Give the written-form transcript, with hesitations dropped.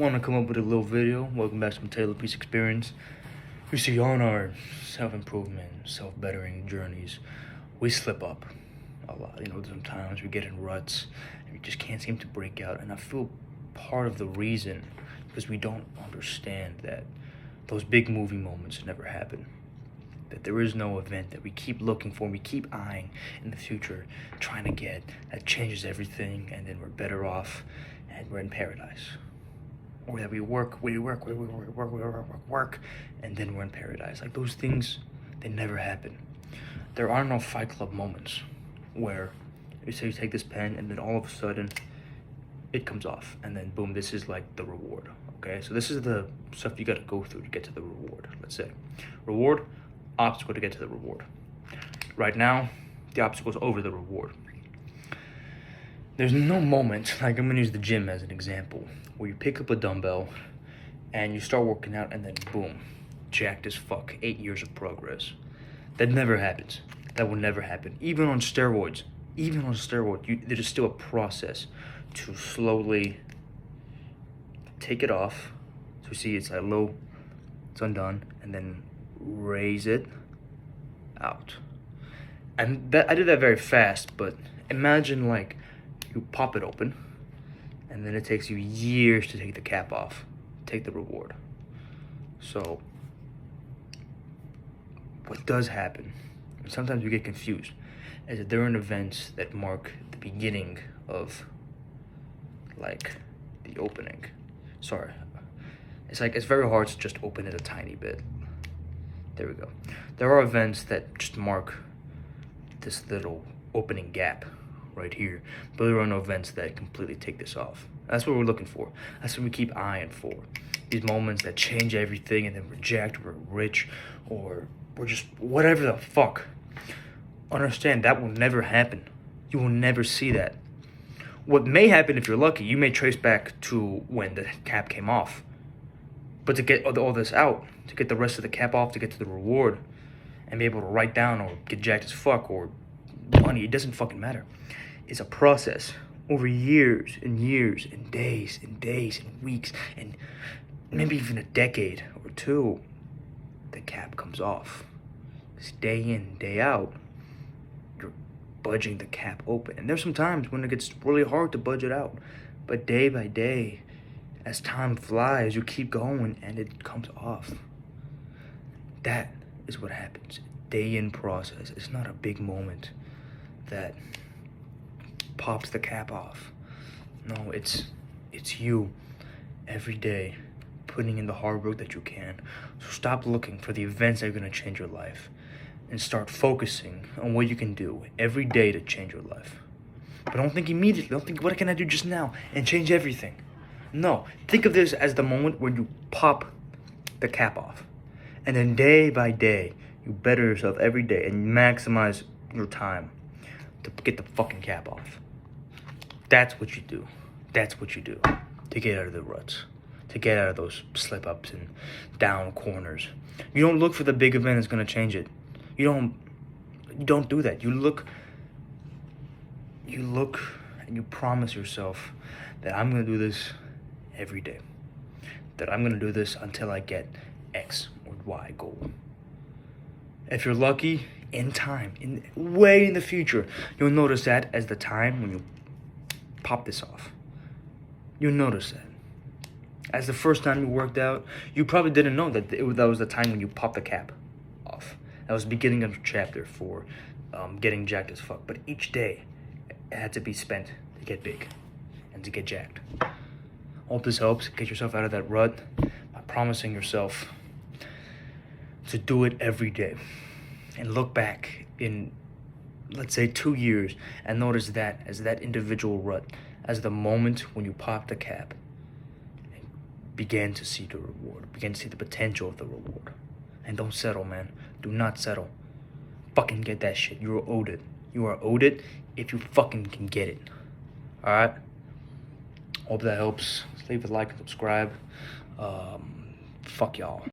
want to come up with a little video. Welcome back to my Taylor Peace Experience. You see, on our self-improvement, self-bettering journeys, we slip up a lot. Sometimes we get in ruts and we just can't seem to break out. And I feel part of the reason because we don't understand that those big movie moments never happen. That there is no event that we keep looking for, we keep eyeing in the future, trying to get, that changes everything, and then we're better off, and we're in paradise. Or that we work, and then we're in paradise. Like, those things, they never happen. There are no Fight Club moments where you say you take this pen, and then all of a sudden, it comes off, and then boom, this is like the reward, okay? So this is the stuff you gotta go through to get to the reward, let's say. Reward, obstacle to get to the reward. Right now, the obstacle is over the reward. There's no moment, like I'm gonna use the gym as an example, where you pick up a dumbbell and you start working out and then boom, jacked as fuck, 8 years of progress. That never happens. That will never happen. Even on steroids, there is still a process to slowly take it off. So see, it's like low, it's undone, and then raise it out. And that I did that very fast, but imagine like you pop it open and then it takes you years to take the cap off, take the reward. So what does happen, and sometimes we get confused, is that there are events that mark the beginning of like the opening. Sorry, it's very hard to just open it a tiny bit. There we go. There are events that just mark this little opening gap right here, but there are no events that completely take this off. That's what we're looking for. That's what we keep eyeing for. These moments that change everything, and then we're jacked, we're rich, or we're just whatever the fuck. Understand, that will never happen. You will never see that. What may happen, if you're lucky, you may trace back to when the cap came off. But to get all this out, to get the rest of the cap off, to get to the reward, and be able to write down or get jacked as fuck or money, it doesn't fucking matter. It's a process over years and years and days and weeks and maybe even a decade or two. The cap comes off. It's day in, day out. You're budging the cap open. And there's some times when it gets really hard to budge it out. But day by day, as time flies, you keep going and it comes off. That is what happens. Day in process. It's not a big moment that pops the cap off. No, it's you every day putting in the hard work that you can. So stop looking for the events that are going to change your life and start focusing on what you can do every day to change your life. But don't think immediately. Don't think, what can I do just now and change everything? No, think of this as the moment where you pop the cap off. And then day by day, you better yourself every day and maximize your time to get the fucking cap off. That's what you do. That's what you do to get out of the ruts, to get out of those slip-ups and down corners. You don't look for the big event that's going to change it. You don't do that. You look and you promise yourself that I'm going to do this every day, that I'm going to do this until I get X or Y goal. If you're lucky, in time, way in the future, you'll notice that as the time when you pop this off. You'll notice that. As the first time you worked out, you probably didn't know that that was the time when you popped the cap off. That was the beginning of the chapter for getting jacked as fuck. But each day, it had to be spent to get big and to get jacked. Hope this helps get yourself out of that rut by promising yourself to do it every day. And look back in, let's say, 2 years and notice that as that individual rut, as the moment when you pop the cap and began to see the reward, began to see the potential of the reward. And don't settle, man. Do not settle. Fucking get that shit. You are owed it. You are owed it if you fucking can get it. Alright? Hope that helps. Leave a like and subscribe. Fuck y'all.